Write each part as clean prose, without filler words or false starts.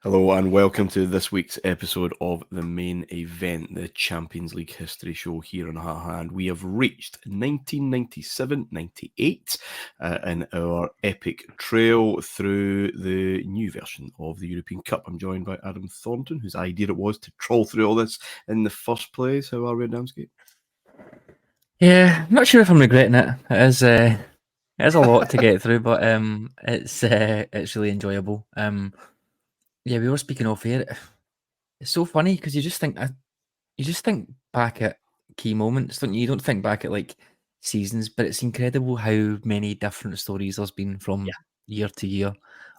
Hello and welcome to this week's episode of the main event, the Champions League history show here on Hat Hand. We have reached 1997-98 in our epic trail through the new version of the European Cup. I'm joined by Adam Thornton, whose idea it was to troll through all this in the first place. How are we, Adamsgate? Yeah, I'm not sure if I'm regretting it. It is a lot to get through, but it's really enjoyable. Yeah, we were speaking off here. It's so funny because you just think back at key moments, don't you? You don't think back at like seasons, but it's incredible how many different stories there's been from year to year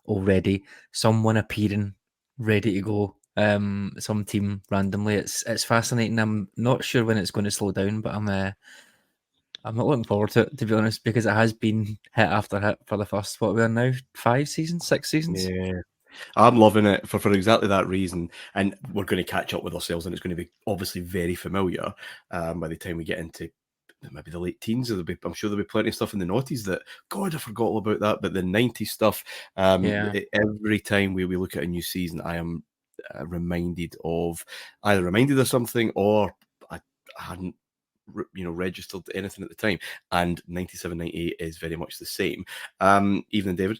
already. Someone appearing ready to go. Some team randomly. It's fascinating. I'm not sure when it's going to slow down, but I'm not looking forward to it, to be honest, because it has been hit after hit for the first, what we are now, 5 seasons, 6 seasons? Yeah. I'm loving it for exactly that reason. And we're going to catch up with ourselves, and it's going to be obviously very familiar by the time we get into maybe the late teens. I'm sure there'll be plenty of stuff in the noughties that, God, I forgot all about that. But the 90s stuff, Yeah. every time we look at a new season, I am reminded of something, or I hadn't registered anything at the time. And 97-98 is very much the same. Evening, David.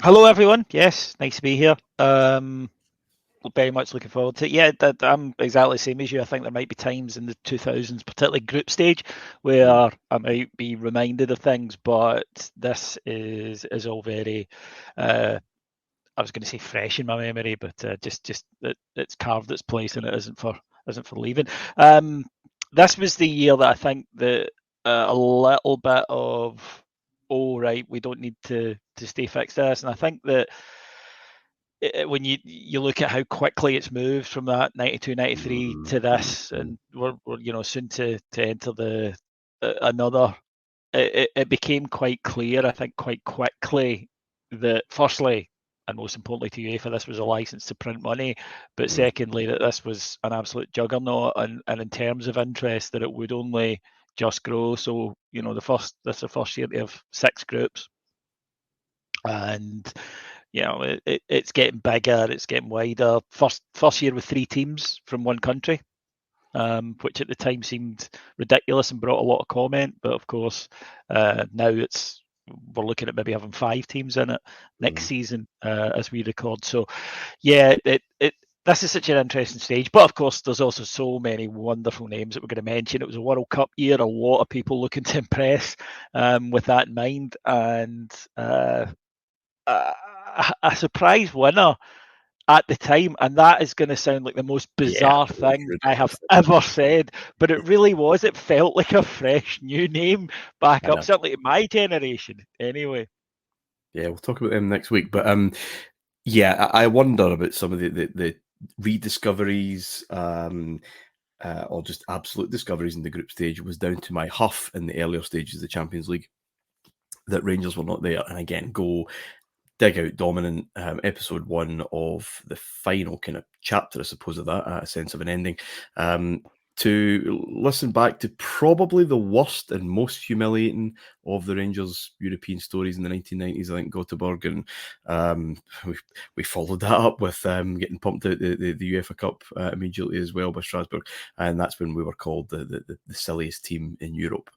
Hello, everyone. Yes, nice to be here. Very much looking forward to it. Yeah, I'm exactly the same as you. I think there might be times in the 2000s, particularly group stage, where I might be reminded of things, but this is all very. I was going to say fresh in my memory, but just it's carved its place, and it isn't for leaving. This was the year that I think that a little bit of, oh right, we don't need to stay fixed to this, and I think that when you look at how quickly it's moved from that 92, 93 to this, and we're soon to enter the another, it became quite clear, I think, quite quickly that firstly, and most importantly to UEFA, this was a license to print money, but secondly, that this was an absolute juggernaut, and in terms of interest, that it would only just grow. So this is the first year to have 6 groups, and it's getting bigger, it's getting wider. First year with 3 teams from one country, which at the time seemed ridiculous and brought a lot of comment. But of course, now we're looking at maybe having 5 teams in it next season as we record. So yeah, this is such an interesting stage. But of course, there's also so many wonderful names that we're going to mention. It was a World Cup year, a lot of people looking to impress with that in mind, and a surprise winner at the time, and that is going to sound like the most bizarre thing I have ever said, but it really was. It felt like a fresh new name back up, certainly in my generation anyway. Yeah, we'll talk about them next week, but I wonder about some of the rediscoveries or just absolute discoveries in the group stage. It was down to my huff in the earlier stages of the Champions League that Rangers were not there, and again, go dig out Dominant, episode 1 of the final kind of chapter, I suppose, of that, a sense of an ending, to listen back to probably the worst and most humiliating of the Rangers European stories in the 1990s. I think Gothenburg, and we followed that up with getting pumped out the UEFA Cup immediately as well by Strasbourg, and that's when we were called the silliest team in Europe.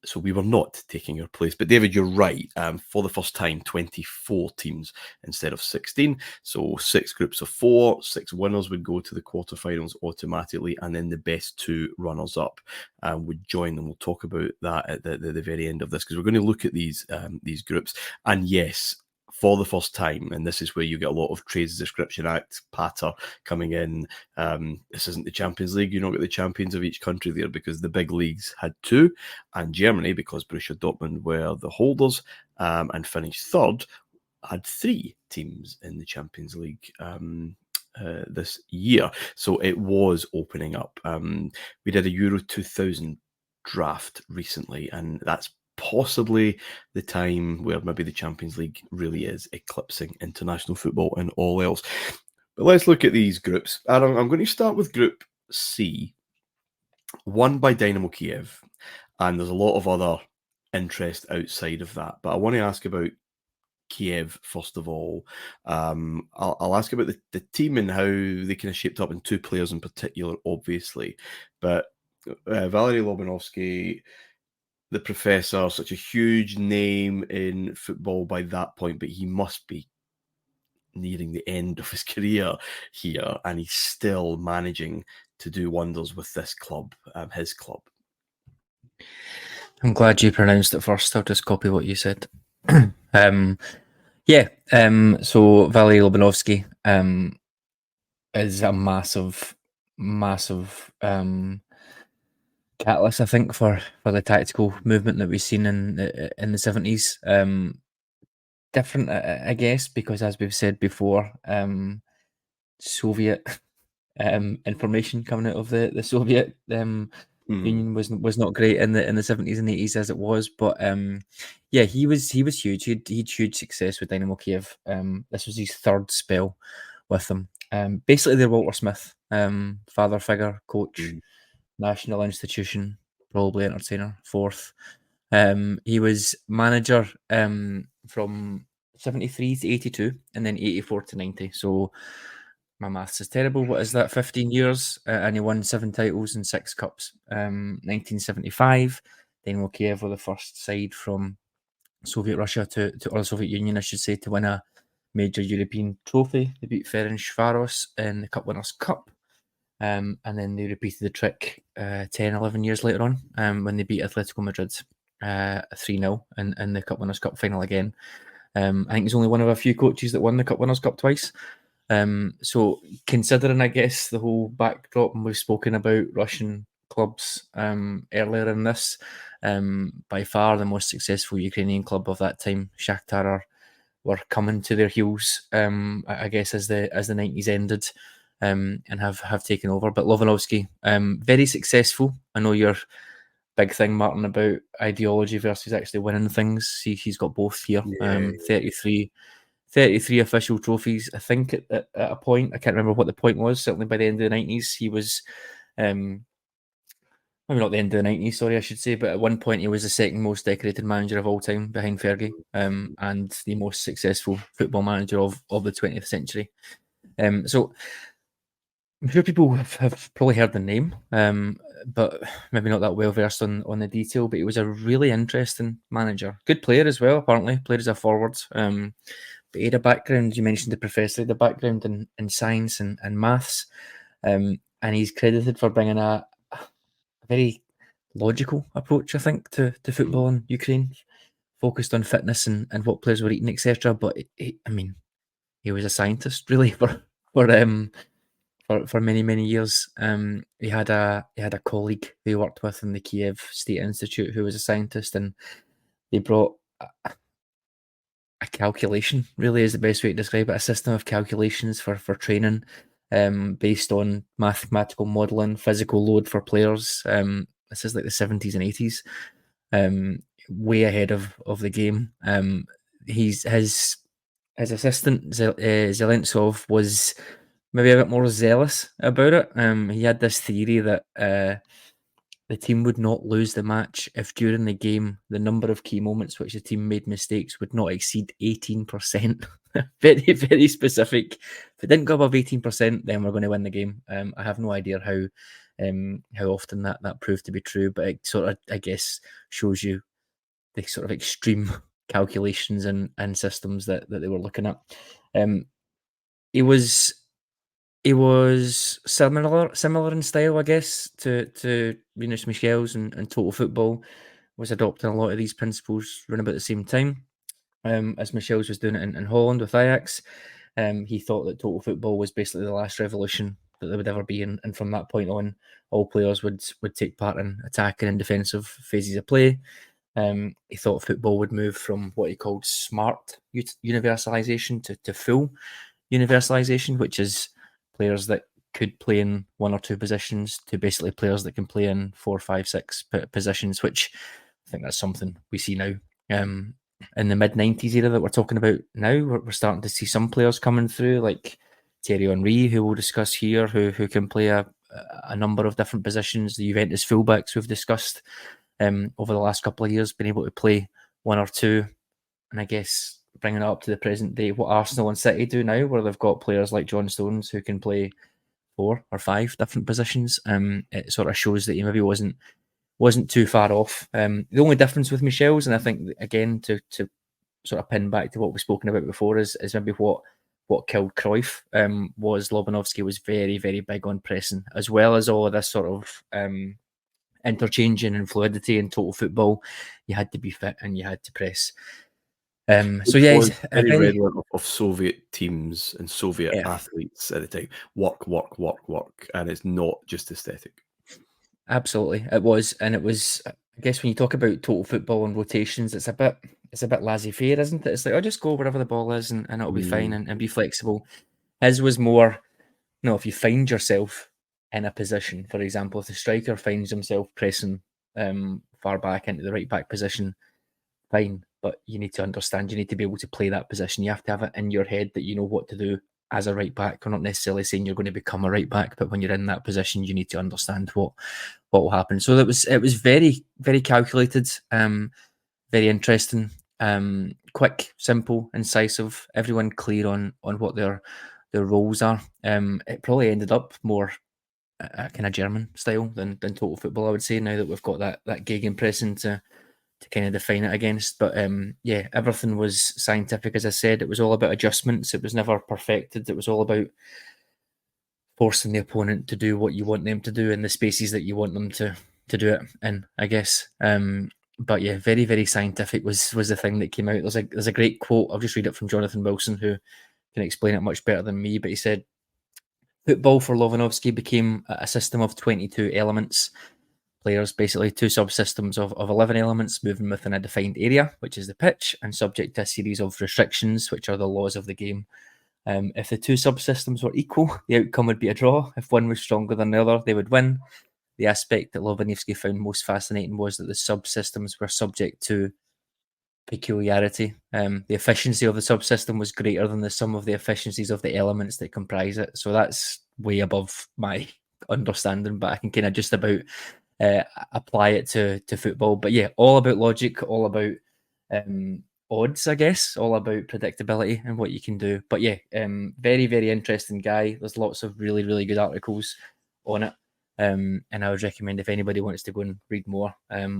So we were not taking our place. But David, you're right. For the first time, 24 teams instead of 16. So 6 groups of 4, 6 winners would go to the quarterfinals automatically, and then the best 2 runners-up would join them. We'll talk about that at the very end of this, because we're going to look at these groups. And yes, for the first time, and this is where you get a lot of Trades Description Act patter coming in. This isn't the Champions League. You don't get the champions of each country there, because the big leagues had 2, and Germany, because Borussia Dortmund were the holders and finished third, had 3 teams in the Champions League this year. So it was opening up. We did a Euro 2000 draft recently, and that's possibly the time where maybe the Champions League really is eclipsing international football and all else. But let's look at these groups. Adam, I'm going to start with Group C, won by Dynamo Kiev, and there's a lot of other interest outside of that. But I want to ask about Kiev first of all. I'll ask about the team and how they kind of shaped up, and two players in particular, obviously. But Valery Lobanovsky, the professor, such a huge name in football by that point, but he must be nearing the end of his career here, and he's still managing to do wonders with this club, his club. I'm glad you pronounced it first. I'll just copy what you said. So Valery Lobanovsky is a massive catalyst, I think, for the tactical movement that we've seen in the 70s. Different, I guess, because as we've said before, Soviet information coming out of the Soviet Union was not great in the 70s and 80s as it was, but he was huge. He'd huge success with Dynamo Kiev. This was his third spell with them. Basically, they're Walter Smith, father figure, coach, national institution, probably entertainer, fourth. He was manager from 73 to 82 and then 84 to 90. So my maths is terrible. What is that? 15 years, and he won 7 titles and 6 cups. 1975, Dynamo Kiev were the first side from Soviet Russia or Soviet Union, I should say, to win a major European trophy. They beat Ferencvaros in the Cup Winners' Cup. And then they repeated the trick 10, 11 years later on when they beat Atletico Madrid 3-0 in the Cup Winners' Cup final again. I think he's only one of a few coaches that won the Cup Winners' Cup twice. So considering, I guess, the whole backdrop, and we've spoken about Russian clubs earlier in this, by far the most successful Ukrainian club of that time, Shakhtar, were coming to their heels, I guess, as the 90s ended, and have taken over. But Lobanovsky, very successful. I know your big thing, Martin, about ideology versus actually winning things. He's got both here. 33 official trophies. I think at a point, I can't remember what the point was, certainly by the end of the 90s, he was, maybe not the end of the 90s, sorry, I should say, but at one point he was the second most decorated manager of all time behind Fergie, and the most successful football manager of the 20th century. So I'm sure people have probably heard the name, but maybe not that well versed on the detail, but he was a really interesting manager. Good player as well, apparently, played as a forward. But he had a background, you mentioned the professor, the background in science and maths, and he's credited for bringing a very logical approach, I think, to football in Ukraine, focused on fitness and what players were eating, etc. But he was a scientist, really, for many years. He had a colleague who he worked with in the Kiev State Institute who was a scientist, and they brought a calculation, really is the best way to describe it, a system of calculations for training, based on mathematical modelling, physical load for players. This is like the 70s and 80s, way ahead of the game. His assistant Zelentsov was maybe a bit more zealous about it. He had this theory that the team would not lose the match if during the game the number of key moments which the team made mistakes would not exceed 18%. Very, very specific. If it didn't go above 18%, then we're going to win the game. I have no idea how often that proved to be true, but it sort of, I guess, shows you the sort of extreme calculations and systems that they were looking at. He was similar in style, I guess, to Rinus Michels and Total Football. Was adopting a lot of these principles around about the same time, as Michels was doing it in Holland with Ajax. He thought that Total Football was basically the last revolution that there would ever be, and from that point on, all players would take part in attacking and defensive phases of play. He thought football would move from what he called smart universalization to full universalization, which is players that could play in one or two positions to basically players that can play in 4, 5, 6 positions, which I think that's something we see now. In the mid-90s era that we're talking about now, we're starting to see some players coming through, like Thierry Henry, who we'll discuss here, who can play a number of different positions. The Juventus fullbacks we've discussed over the last couple of years, been able to play one or two, and I guess bringing it up to the present day, what Arsenal and City do now, where they've got players like John Stones who can play 4 or 5 different positions. It sort of shows that he maybe wasn't too far off. The only difference with Michel's, and I think again to sort of pin back to what we've spoken about before, is maybe what killed Cruyff was Lobanovsky was very, very big on pressing, as well as all of this sort of interchanging and fluidity in total football. You had to be fit and you had to press. So yeah, was very redolent of Soviet teams and Soviet athletes at the time. Work, and it's not just aesthetic. Absolutely, it was, and it was. I guess when you talk about total football and rotations, it's a bit laissez-faire, isn't it? It's like, just go wherever the ball is and it'll be fine and be flexible. His was more, no, if you find yourself in a position, for example, if the striker finds himself pressing far back into the right back position, fine, but you need to understand, you need to be able to play that position. You have to have it in your head that you know what to do as a right back. We're not necessarily saying you're going to become a right back, but when you're in that position, you need to understand what will happen. So it was very, very calculated, very interesting, quick, simple, incisive. Everyone clear on what their roles are. It probably ended up more a kind of German style than total football, I would say. Now that we've got that gegenpressing to kind of define it against, but yeah, everything was scientific. As I said, it was all about adjustments. It was never perfected. It was all about forcing the opponent to do what you want them to do in the spaces that you want them to do it in, I guess. But yeah, very, very scientific was the thing that came out. There's a great quote. I'll just read it from Jonathan Wilson, who can explain it much better than me. But he said, "Football for Lobanovsky became a system of 22 elements. Players, basically 2 subsystems of 11 elements moving within a defined area, which is the pitch, and subject to a series of restrictions, which are the laws of the game. If the 2 subsystems were equal, the outcome would be a draw. If one was stronger than the other, they would win. The aspect that Lobanovsky found most fascinating was that the subsystems were subject to peculiarity. The efficiency of the subsystem was greater than the sum of the efficiencies of the elements that comprise it." So that's way above my understanding, but I can kind of just about apply it to football. But yeah, all about logic, all about odds, I guess, all about predictability and what you can do. But yeah, very, very interesting guy. There's lots of really, really good articles on it. And I would recommend if anybody wants to go and read more.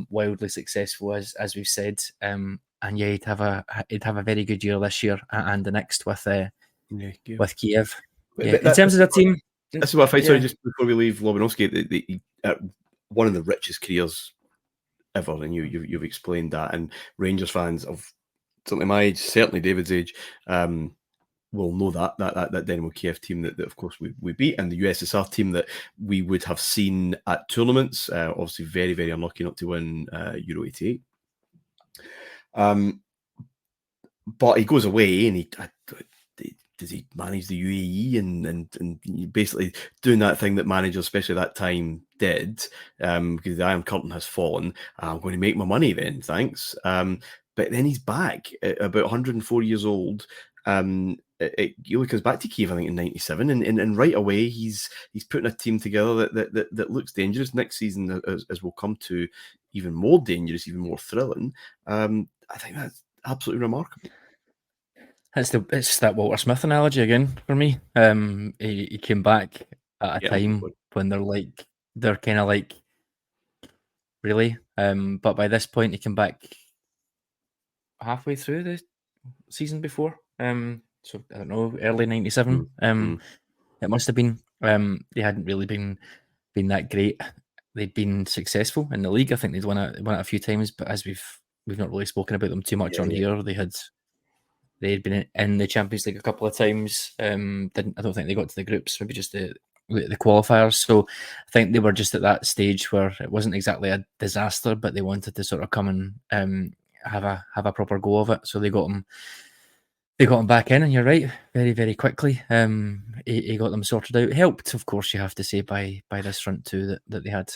Wildly successful, as we've said. And yeah, he'd have a very good year this year and the next with Kiev. Yeah. In terms of the team, that's what I find. Sorry, just before we leave Lobanovsky, one of the richest careers ever, and you've explained that. And Rangers fans of certainly my age, certainly David's age, will know that Dynamo Kiev team that of course we beat, and the USSR team that we would have seen at tournaments. Obviously, very, very unlucky not to win Euro '88. But he goes away, and does he manage the UAE and basically doing that thing that managers, especially that time, did, because the Iron Curtain has fallen. I'm going to make my money then, thanks. But then he's back at about 104 years old. He comes back to Kiev, I think, in '97, and right away he's putting a team together that looks dangerous. Next season, as we'll come to, even more dangerous, even more thrilling. I think that's absolutely remarkable. It's that Walter Smith analogy again for me. He came back at a time when they're kind of like, really. But by this point, he came back halfway through the season before. So I don't know, early '97. It must have been. They hadn't really been that great. They'd been successful in the league. I think they'd won it a few times, but as we've not really spoken about them too much here. They'd been in the Champions League a couple of times. I don't think they got to the groups, maybe just the qualifiers. So I think they were just at that stage where it wasn't exactly a disaster, but they wanted to sort of come and have a proper go of it. So they got him back in, and you're right, very, very quickly. He got them sorted out. Helped, of course, you have to say, by this front two that they had.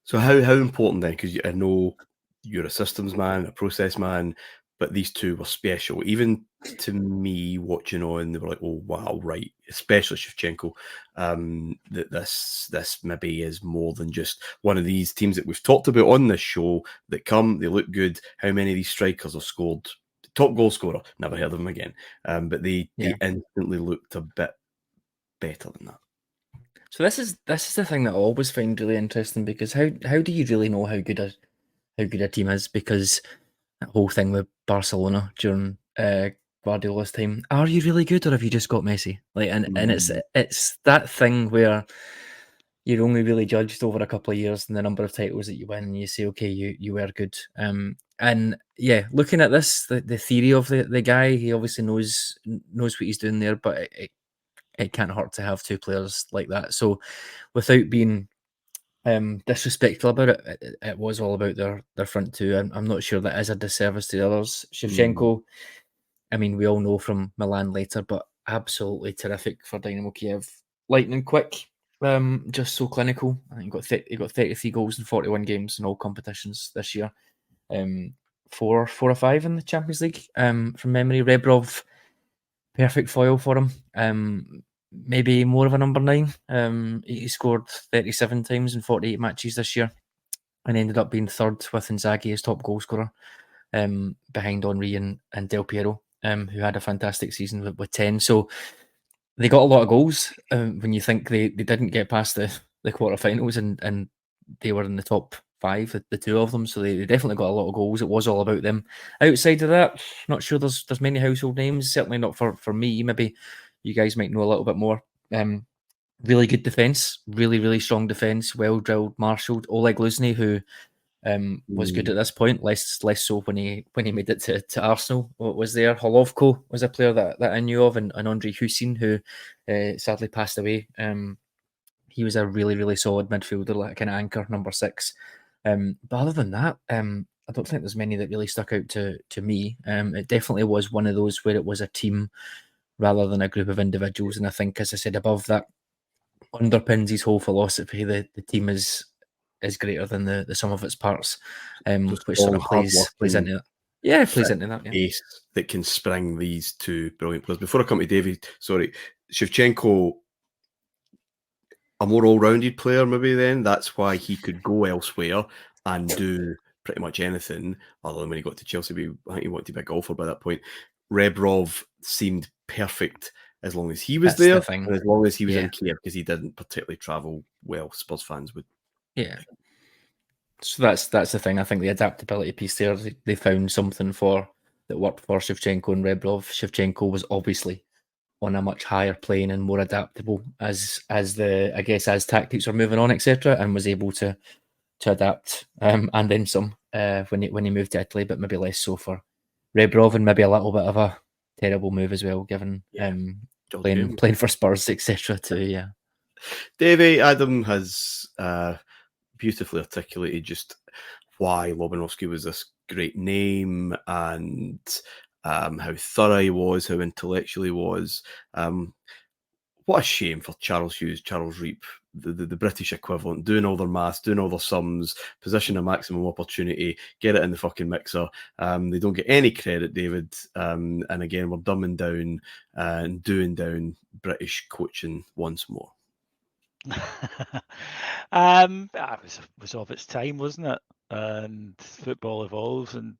So how important then? Because I know you're a systems man, a process man, but these two were special. Even to me, watching on, they were like, "Oh wow, right." Especially Shevchenko. That this maybe is more than just one of these teams that we've talked about on this show that come, they look good. How many of these strikers have scored top goal scorer. Never heard of him again. But they Yeah. instantly looked a bit better than that. So this is the thing that I always find really interesting, because how do you really know how good a team is? Because that whole thing with Barcelona during Guardiola's time, are you really good, or have you just got Messi? Like, and it's that thing where you're only really judged over a couple of years and the number of titles that you win, and you say, okay, you were good. And yeah, looking at this, the theory of the guy, he obviously knows what he's doing there, but it can't hurt to have two players like that. So without being disrespectful about it, it was all about their front two. I'm not sure that is a disservice to the others. Shevchenko, I mean, we all know from Milan later, but absolutely terrific for Dynamo Kiev. Lightning quick, just so clinical. I think he got 33 goals in 41 games in all competitions this year. 4 or 5 in the Champions League. From memory, Rebrov, perfect foil for him. Maybe more of a number 9. He scored 37 times in 48 matches this year, and ended up being third with Inzaghi as top goal scorer, behind Henry and Del Piero, who had a fantastic season with 10. So they got a lot of goals. When you think they didn't get past the quarterfinals, and they were in the top 5, the two of them, so they definitely got a lot of goals. It was all about them. Outside of that, not sure there's many household names. Certainly not for me. Maybe you guys might know a little bit more. Really good defence, really strong defence, well drilled, marshalled. Oleg Luzny, who was good at this point, less so when he made it to Arsenal. Was there? Holovko was a player that I knew of, and Andre Husin, who sadly passed away. He was a really solid midfielder, like a kind of anchor, number 6. But other than that, I don't think there's many that really stuck out to me. It definitely was one of those where it was a team rather than a group of individuals. And I think, as I said above, that underpins his whole philosophy. The team is greater than the sum of its parts, which sort of plays into that. Yeah, plays into that. Yeah. Ace that can spring these two brilliant players. Before I come to David, sorry, Shevchenko, a more all-rounded player maybe then. That's why he could go elsewhere and do pretty much anything, other than when he got to Chelsea. I think he wanted to be a golfer by that point. Rebrov seemed perfect as long as he was there, and as long as he was in Kiev, because he didn't particularly travel well, Spurs fans would. Yeah. So that's the thing. I think the adaptability piece there, they found something that worked for Shevchenko and Rebrov. Shevchenko was obviously on a much higher plane and more adaptable as tactics were moving on, etc., and was able to adapt, and then some when he moved to Italy, but maybe less so for Rebrov, and maybe a little bit of a terrible move as well, given playing for Spurs, etc. too. Yeah. Davey, Adam has beautifully articulated just why Lobanovsky was this great name, and how thorough he was, how intellectual he was. What a shame for Charles Hughes, Charles Reap, the British equivalent, doing all their maths, doing all their sums, position a maximum opportunity, get it in the fucking mixer. They don't get any credit, David. And again, we're dumbing down and doing down British coaching once more. It was of its time, wasn't it? And football evolves, and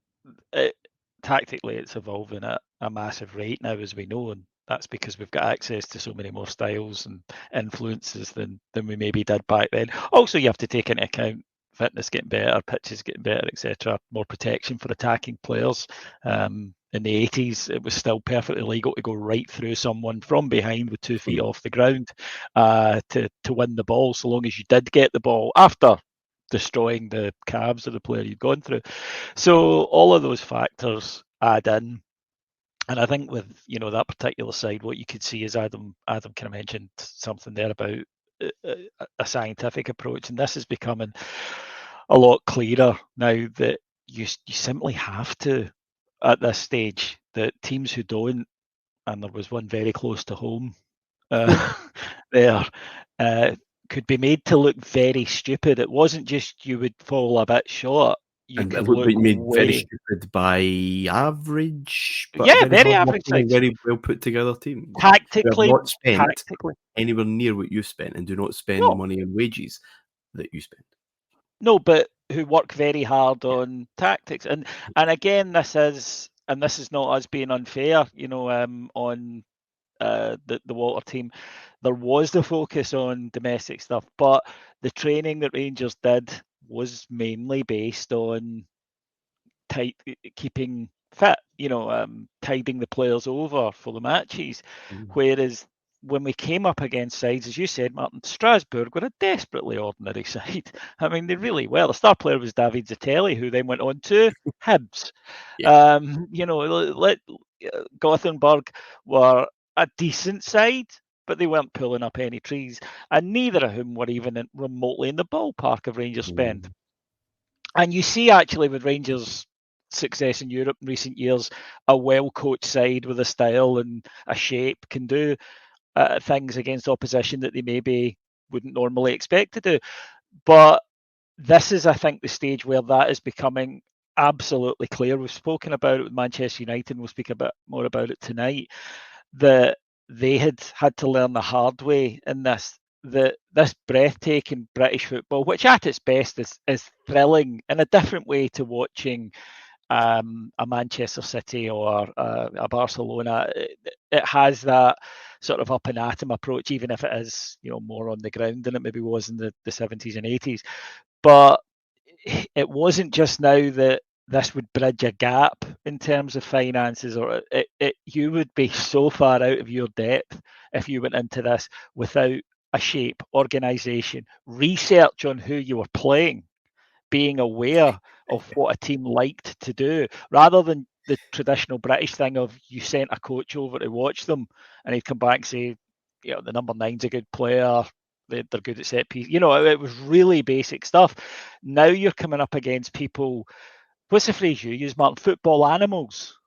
tactically it's evolving at a massive rate now, as we know, and that's because we've got access to so many more styles and influences than we maybe did back then. Also, you have to take into account fitness getting better, pitches getting better, etc. More protection for attacking players. In the 80s, it was still perfectly legal to go right through someone from behind with 2 feet off the ground to win the ball, so long as you did get the ball after destroying the calves of the player you'd gone through. So all of those factors add in. And I think with that particular side, what you could see is Adam kind of mentioned something there about a scientific approach, and this is becoming a lot clearer now that you simply have to, at this stage, that teams who don't, and there was one very close to home there, could be made to look very stupid. It wasn't just you would fall a bit short. You could look made very stupid by average, but very average, very well put together team. Tactically, not spent anywhere near what you spent, and do not spend money on wages that you spend. No, but who work very hard on tactics, and again, this is and this is not us being unfair, on the Walter team, there was the focus on domestic stuff, but the training that Rangers did was mainly based on keeping fit, tiding the players over for the matches. Whereas when we came up against sides, as you said, Martin, Strasbourg were a desperately ordinary side. I mean, they really were. The star player was David Zitelli, who then went on to Hibs. Yeah. Gothenburg were a decent side, but they weren't pulling up any trees, and neither of whom were even remotely in the ballpark of Rangers spend. And you see, actually, with Rangers' success in Europe in recent years, a well-coached side with a style and a shape can do things against opposition that they maybe wouldn't normally expect to do. But this is, I think, the stage where that is becoming absolutely clear. We've spoken about it with Manchester United, and we'll speak a bit more about it tonight, that they had to learn the hard way in this. This breathtaking British football, which at its best is thrilling in a different way to watching a Manchester City or a Barcelona. It has that sort of up and atom approach, even if it is more on the ground than it maybe was in the 70s and 80s. But it wasn't just now that this would bridge a gap in terms of finances, or you would be so far out of your depth if you went into this without a shape, organisation, research on who you were playing, being aware of what a team liked to do, rather than the traditional British thing of you sent a coach over to watch them and he'd come back and say, the number 9's a good player, they're good at set piece. It was really basic stuff. Now you're coming up against people, what's the phrase you use, Martin? Football animals.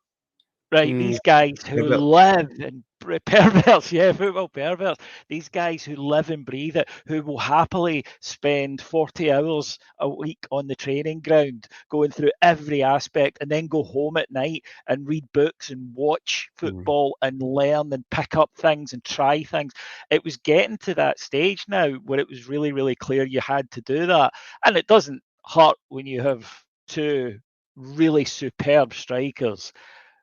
Right, these guys who live in perverts, football perverts. These guys who live and breathe it, who will happily spend 40 hours a week on the training ground, going through every aspect, and then go home at night and read books and watch football and learn and pick up things and try things. It was getting to that stage now where it was really, really clear you had to do that. And it doesn't hurt when you have two really superb strikers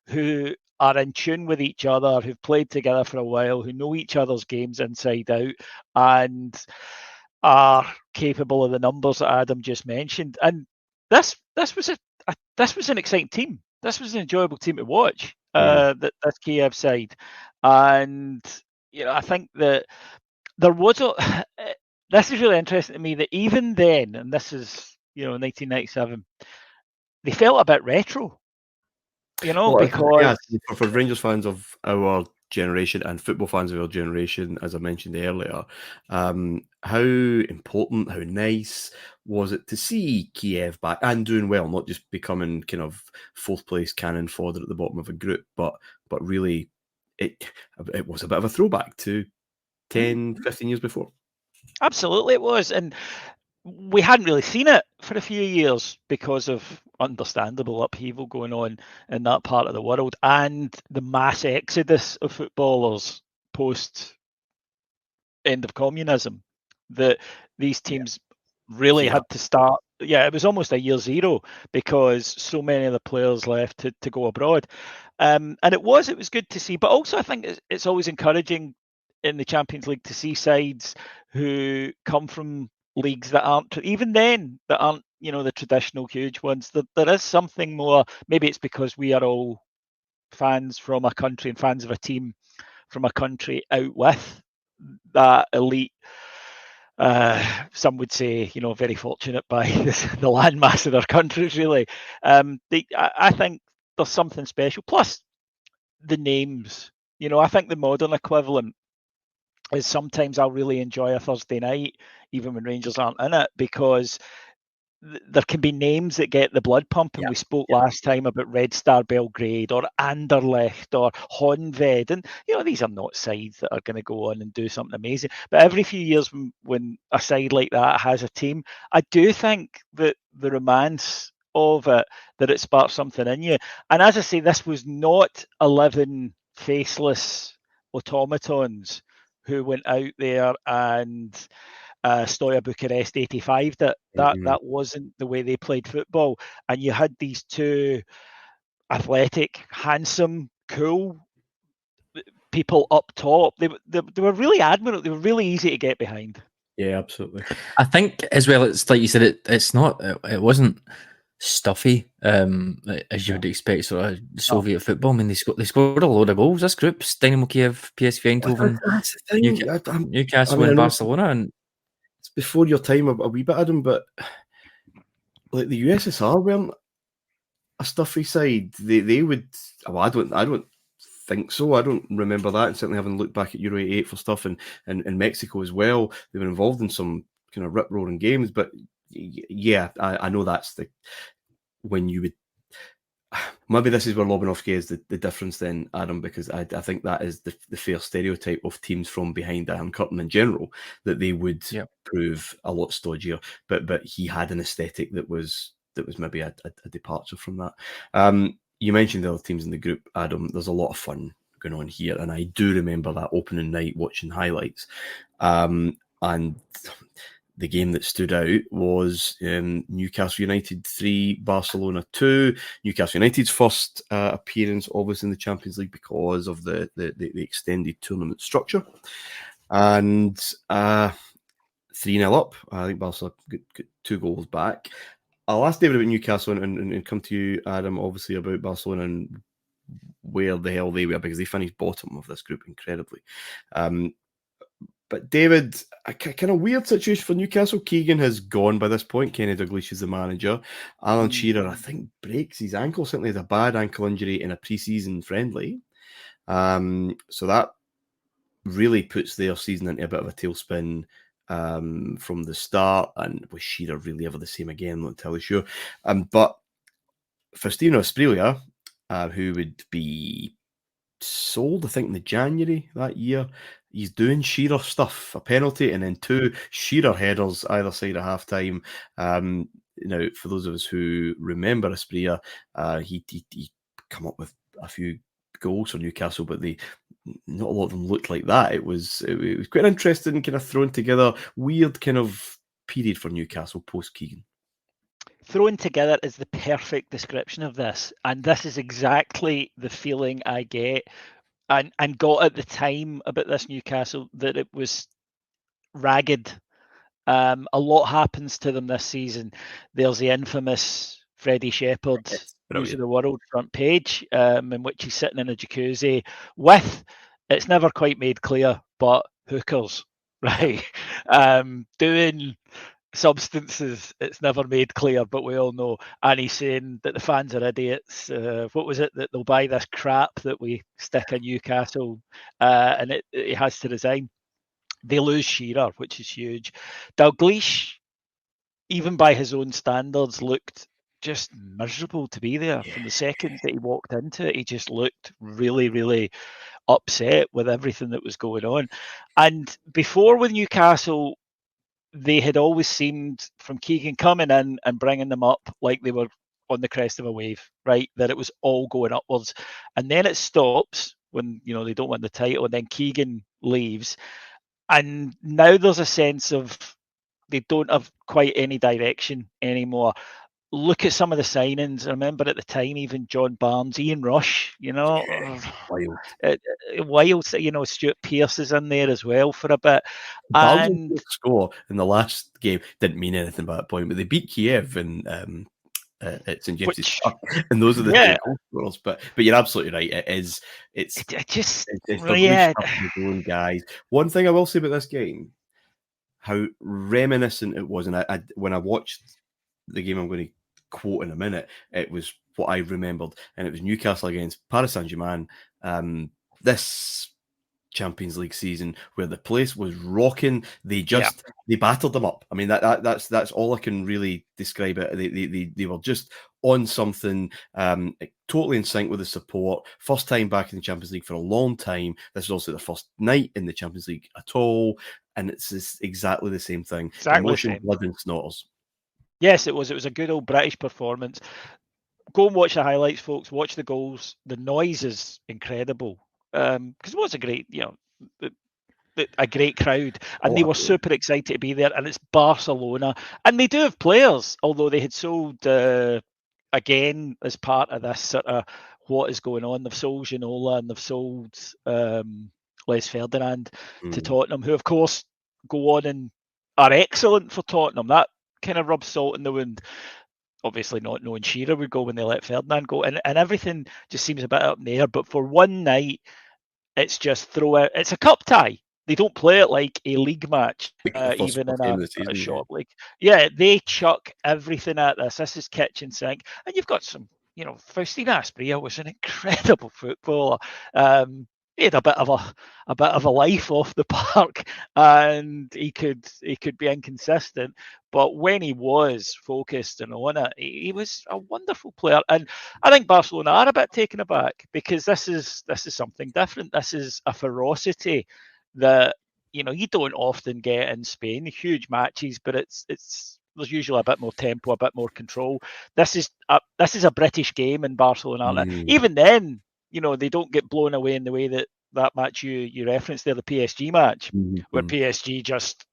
who are in tune with each other, who've played together for a while, who know each other's games inside out, and are capable of the numbers that Adam just mentioned. And this was an exciting team. This was an enjoyable team to watch. This Kiev side, and I think that there was this is really interesting to me that even then, and this is 1997, they felt a bit retro. Because for Rangers fans of our generation and football fans of our generation, as I mentioned earlier, how important, how nice was it to see Kiev back and doing well, not just becoming kind of fourth place cannon fodder at the bottom of a group, but really it was a bit of a throwback to 10, 15 years before. Absolutely, it was. And we hadn't really seen it for a few years because of understandable upheaval going on in that part of the world and the mass exodus of footballers post end of communism, that these teams really had to start. It was almost a year zero because so many of the players left to go abroad. And it was good to see. But also I think it's always encouraging in the Champions League to see sides who come from leagues that aren't the traditional huge ones. There is something more. Maybe it's because we are all fans from a country and fans of a team from a country out with that elite. Some would say, very fortunate by the landmass of their countries. Really, I think there's something special. Plus, the names. I think the modern equivalent is sometimes I'll really enjoy a Thursday night, even when Rangers aren't in it, because there can be names that get the blood pumping. We spoke last time about Red Star Belgrade or Anderlecht or Honved, and these are not sides that are going to go on and do something amazing. But every few years when a side like that has a team, I do think that the romance of it, that it sparks something in you. And as I say, this was not 11 faceless automatons who went out there and Stoya Bucharest 85. That wasn't the way they played football. And you had these two, athletic, handsome, cool people up top. They were really admirable. They were really easy to get behind. Yeah, absolutely. I think as well, it's like you said, it wasn't stuffy, as you would expect, sort of Soviet football. I mean, they scored a load of goals. This group's Dynamo Kiev, PSV Eindhoven, That's the thing. Newcastle, I and know Barcelona. And it's before your time a wee bit, Adam, but like the USSR weren't a stuffy side. They would. Well, I don't think so. I don't remember that, and certainly having looked back at Euro '88 for stuff in Mexico as well. They were involved in some kind of rip roaring games, but yeah, I know that's when you would. Maybe this is where Lobanovsky is the difference then, Adam, because I think that is the fair stereotype of teams from behind the Iron Curtain in general, that they would prove a lot stodgier. But he had an aesthetic that was maybe a departure from that. You mentioned the other teams in the group, Adam. There's a lot of fun going on here, and I do remember that opening night watching highlights. And the game that stood out was Newcastle United 3, Barcelona 2. Newcastle United's first appearance, obviously, in the Champions League because of the extended tournament structure. And 3-0 up. I think Barcelona got 2 goals back. I'll ask David about Newcastle and come to you, Adam, obviously, about Barcelona and where the hell they were, because they finished bottom of this group incredibly. But David, a kind of weird situation for Newcastle. Keegan has gone by this point. Kenny Dalglish is the manager. Alan Shearer, I think, breaks his ankle. Certainly has a bad ankle injury in a pre-season friendly. So that really puts their season into a bit of a tailspin from the start. And was Shearer really ever the same again? I'm not entirely sure. But Faustino Asprilla, who would be sold, I think, in the January that year, he's doing Shearer stuff, a penalty, and then 2 Shearer headers either side of half time. Now, for those of us who remember Asprilla, he come up with a few goals for Newcastle, but not a lot of them looked like that. It was quite interesting, kind of thrown together, weird kind of period for Newcastle post Keegan. Thrown together is the perfect description of this, and this is exactly the feeling I get and got at the time about this Newcastle, that it was ragged. A lot happens to them this season. There's the infamous Freddie Shepherd News of the World front page, in which he's sitting in a jacuzzi with, it's never quite made clear, but hookers, right? Doing substances, it's never made clear, but we all know. And he's saying that the fans are idiots. What was it? That they'll buy this crap that we stick in Newcastle, and it has to resign. They lose Shearer, which is huge. Dalglish, even by his own standards, looked just miserable to be there. From the second that he walked into it, he just looked really, really upset with everything that was going on. And before with Newcastle, they had always seemed, from Keegan coming in and bringing them up, like they were on the crest of a wave, right? That it was all going upwards. And then it stops when, they don't win the title, and then Keegan leaves. And now there's a sense of they don't have quite any direction anymore. Look at some of the signings. I remember at the time, even John Barnes, Ian Rush, wild. Stuart Pearce is in there as well for a bit. Barnes' score in the last game didn't mean anything by that point, but they beat Kiev and at St James's Park, and those are the 2 goal scorers. But you're absolutely right. It's the own guys. One thing I will say about this game, how reminiscent it was, and I when I watched the game I'm going to quote in a minute, it was what I remembered, and it was Newcastle against Paris Saint-Germain this Champions League season, where the place was rocking. They battered them up. I mean, that's all I can really describe it. They were just on something, totally in sync with the support. First time back in the Champions League for a long time. This was also the first night in the Champions League at all, and it's exactly the same thing. Emotion, blood, and snotters. Yes, it was. It was a good old British performance. Go and watch the highlights, folks. Watch the goals. The noise is incredible. Because it was a great, a great crowd, and they were super excited to be there. And it's Barcelona, and they do have players, although they had sold again, as part of this sort of what is going on, they've sold Ginola and they've sold Les Ferdinand to Tottenham, who of course go on and are excellent for Tottenham. That kind of rubs salt in the wound. Obviously not knowing Shearer would go when they let Ferdinand go, and everything just seems a bit up in the air. But for one night, it's just throw out. It's a cup tie. They don't play it like a league match, even in a short league. Yeah, they chuck everything at this. This is kitchen sink, and you've got some. Faustino Asprilla was an incredible footballer. He had a bit of a life off the park, and he could be inconsistent. But when he was focused and on it, he was a wonderful player. And I think Barcelona are a bit taken aback because this is something different. This is a ferocity that you don't often get in Spain. Huge matches, but there's usually a bit more tempo, a bit more control. This is a British game in Barcelona. Even then, they don't get blown away in the way that match you referenced there, the PSG match, where PSG just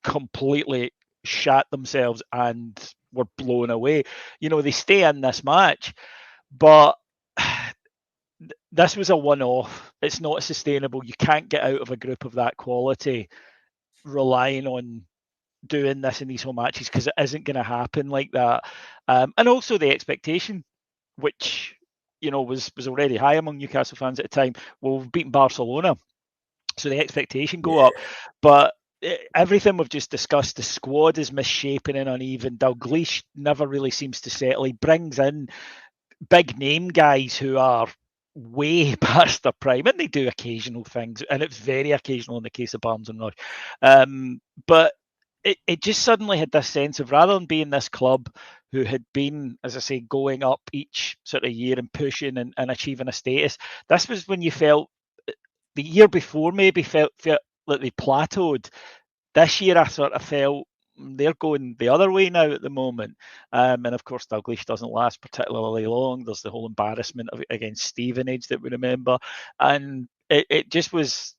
completely shat themselves and were blown away. They stay in this match, but this was a one-off. It's not sustainable. You can't get out of a group of that quality relying on doing this in these home matches because it isn't going to happen like that. And also the expectation, which was already high among Newcastle fans at the time. Well, we've beaten Barcelona, so the expectation go up. But everything we've just discussed, the squad is misshapen and uneven. Dalglish never really seems to settle. He brings in big name guys who are way past their prime, and they do occasional things, and it's very occasional in the case of Barnes and Rush. But it just suddenly had this sense of, rather than being this club who had been, as I say, going up each sort of year and pushing and achieving a status, this was when you felt the year before maybe felt like they plateaued. This year I sort of felt they're going the other way now at the moment. And of course, Dalglish doesn't last particularly long. There's the whole embarrassment against Stevenage that we remember. And it just was,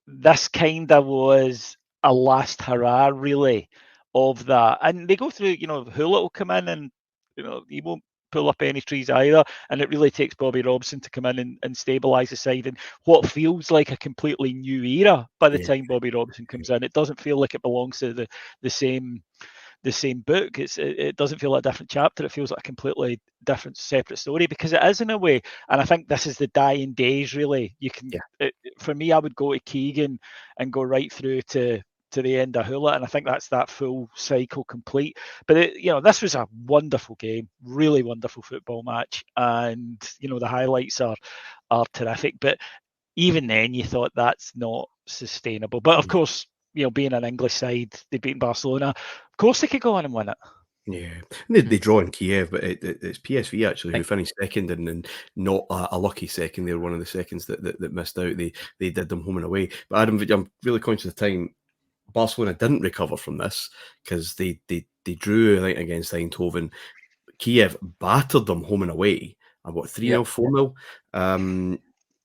this kind of was a last hurrah, really, of that. And they go through, Hullet will come in and, he won't pull up any trees either. And it really takes Bobby Robson to come in and stabilise the side in what feels like a completely new era by the time Bobby Robson comes in. It doesn't feel like it belongs to the same book. It doesn't feel like a different chapter. It feels like a completely different, separate story, because it is in a way. And I think this is the dying days, really. You can, for me, I would go to Keegan and go right through to the end of Hullet, and I think that's that full cycle complete. But this was a wonderful game, really wonderful football match, and the highlights are terrific. But even then, you thought that's not sustainable. But of course, being an English side, they'd beaten Barcelona. Of course, they could go on and win it. Yeah, they draw in Kiev, but it's PSV actually who finished second, and not a lucky second. They were one of the seconds that missed out. They did them home and away. But Adam, I'm really conscious of time. Barcelona didn't recover from this because they drew, I think, against Eindhoven. Kiev battered them home and away. And what, 3-0, 4-0?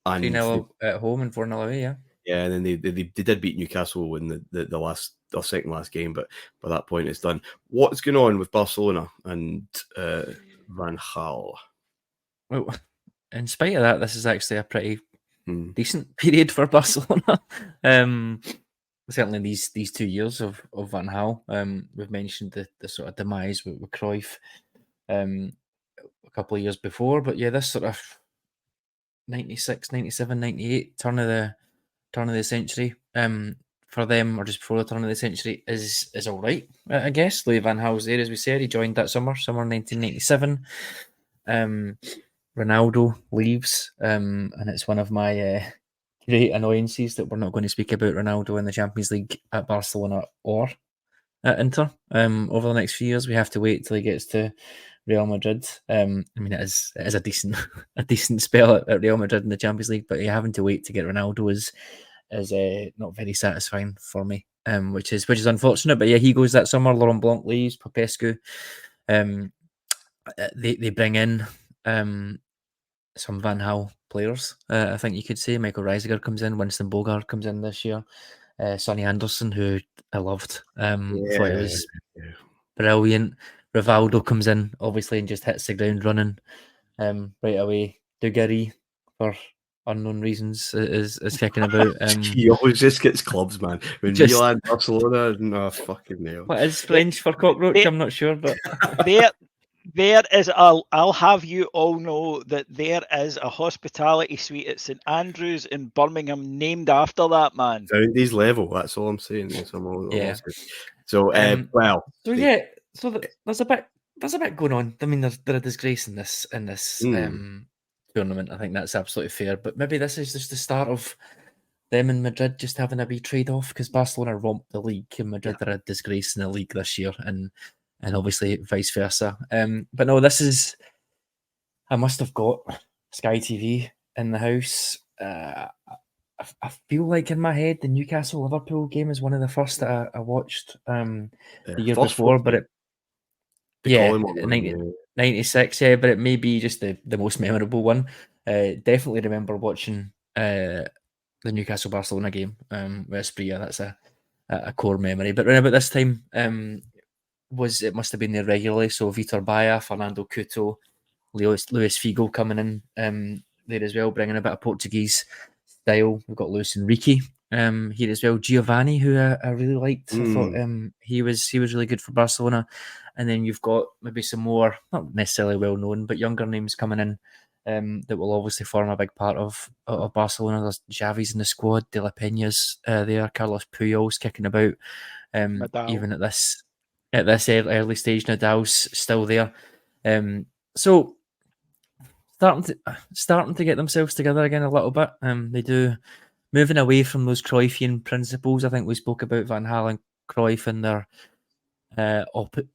3-0 at home and 4-0 away, yeah. Yeah, and then they did beat Newcastle in the last or second last game, but by that point it's done. What's going on with Barcelona and Van Gaal? Well, in spite of that, this is actually a pretty decent period for Barcelona. Certainly these 2 years of Van Gaal. We've mentioned the sort of demise with Cruyff a couple of years before, but yeah, this sort of 96, 97, 98 turn of the century for them, or just before the turn of the century, is all right, I guess. Louis Van Gaal's there, as we said. He joined that summer 1997. Ronaldo leaves, and it's one of my great annoyances that we're not going to speak about Ronaldo in the Champions League at Barcelona or at Inter over the next few years. We have to wait till he gets to Real Madrid. I mean, it is a decent spell at Real Madrid in the Champions League, but having to wait to get Ronaldo is not very satisfying for me, which is unfortunate. But yeah, he goes that summer. Laurent Blanc leaves. Popescu. They bring in some Van Gaal players. I think you could say Michael Reisiger comes in. Winston Bogarde comes in this year. Sonny Anderson, who I loved. Thought it was brilliant. Rivaldo comes in, obviously, and just hits the ground running right away. Dugarry, for unknown reasons, is kicking about. He always just gets clubs, man. When Just- Milan, Barcelona, no fucking hell. What is French for cockroach? They- I'm not sure, but There is I'll have you all know that there is a hospitality suite at St Andrews in Birmingham named after that man. Foundies level, that's all I'm saying. Yeah. So, well, so yeah, so there's a bit going on. I mean, they're a disgrace in this tournament. I think that's absolutely fair. But maybe this is just the start of them and Madrid just having a wee trade off, because Barcelona romped the league and Madrid are a disgrace in the league this year, and obviously vice versa. But no, this is. I must have got Sky TV in the house. I feel like in my head the Newcastle Liverpool game is one of the first that I watched the year first before, four, but it they yeah, call him on 96, yeah, but it may be just the most memorable one. Definitely remember watching the Newcastle Barcelona game with Asprilla. That's a core memory. But around about this time, it must have been there regularly. So Vitor Baia, Fernando Couto, Luis Figo coming in there as well, bringing a bit of Portuguese style. We've got Luis Enrique here as well. Giovanni, who I really liked. I thought he was really good for Barcelona. And then you've got maybe some more, not necessarily well known, but younger names coming in that will obviously form a big part of Barcelona. There's Xavi's in the squad, De La Peña's there, Carlos Puyol's kicking about. Even at this early stage, Nadal's still there. So starting to get themselves together again a little bit. They do, moving away from those Cruyffian principles. I think we spoke about Van Gaal and Cruyff and their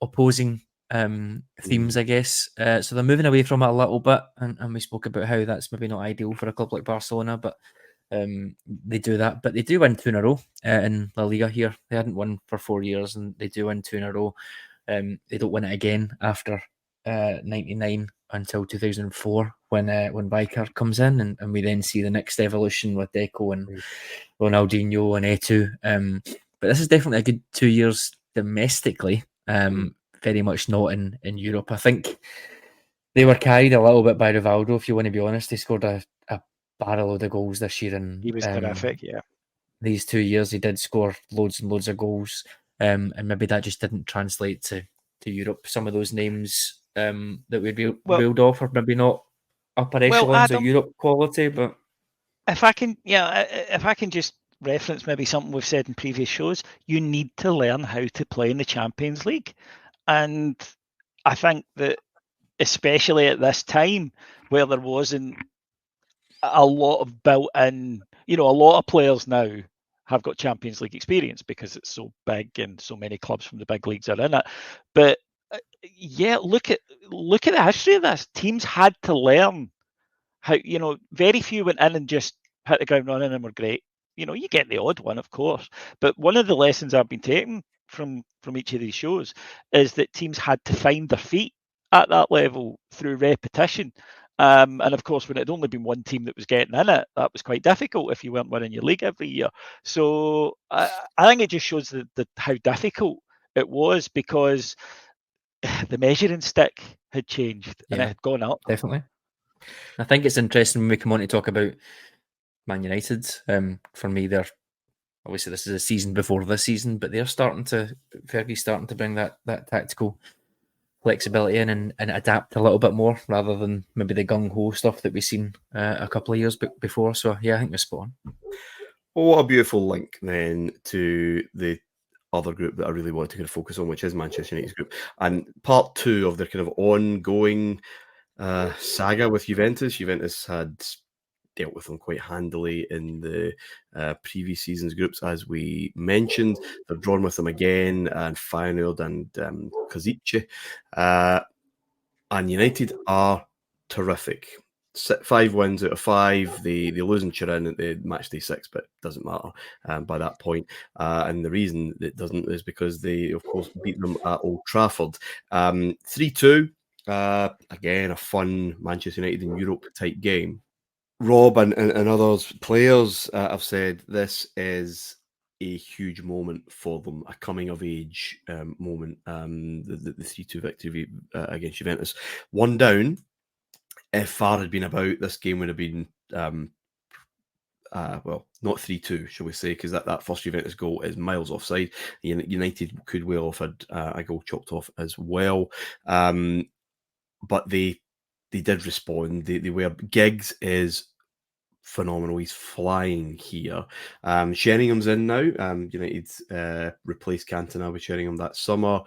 opposing themes, I guess. So they're moving away from it a little bit, and we spoke about how that's maybe not ideal for a club like Barcelona, but they do that. But they do win 2 in a row in La Liga here. They hadn't won for 4 years, and they do win 2 in a row. They don't win it again after 99 until 2004 when Rijkaard comes in, and we then see the next evolution with Deco and Ronaldinho and Eto'o. But this is definitely a good 2 years domestically, very much not in Europe. I think they were carried a little bit by Rivaldo, if you want to be honest. He scored a barrel of the goals this year, and he was terrific. Yeah, these 2 years he did score loads and loads of goals, and maybe that just didn't translate to Europe. Some of those names that we'd be reeled off are maybe not upper echelons of Europe quality, but if I can just reference maybe something we've said in previous shows, you need to learn how to play in the Champions League. And I think that especially at this time where there wasn't a lot of built-in, a lot of players now have got Champions League experience because it's so big and so many clubs from the big leagues are in it. But look at the history of this. Teams had to learn how, very few went in and just hit the ground running and were great. You get the odd one, of course. But one of the lessons I've been taking from each of these shows is that teams had to find their feet at that level through repetition. And of course, when it had only been one team that was getting in it, that was quite difficult if you weren't winning your league every year. So I think it just shows how difficult it was, because the measuring stick had changed and it had gone up. Definitely. I think it's interesting when we come on to talk about Man United. For me, they're obviously, this is a season before this season, but they're Fergie's starting to bring that tactical flexibility in and adapt a little bit more, rather than maybe the gung-ho stuff that we've seen a couple of years before. So yeah, I think we're spot on. Well, what a beautiful link then to the other group that I really want to kind of focus on, which is Manchester United's group, and part 2 of their kind of ongoing saga with Juventus. Juventus had dealt with them quite handily in the previous season's groups, as we mentioned. They've drawn with them again, and Feyenoord and Kozice. And United are terrific. 5 wins out of 5. They lose in Turin at the match day 6, but it doesn't matter by that point. And the reason it doesn't is because they, of course, beat them at Old Trafford. 3-2. Again, a fun Manchester United in Europe type game. Rob and others, players have said this is a huge moment for them, a coming of age moment. The 3-2 victory against Juventus. One down. If VAR had been about, this game would have been well, not 3-2, shall we say, because that first Juventus goal is miles offside. United could well have had a goal chopped off as well. But they did respond. They were. Giggs is phenomenal. He's flying here. Sheringham's in now. United replaced Cantona with Sheringham that summer.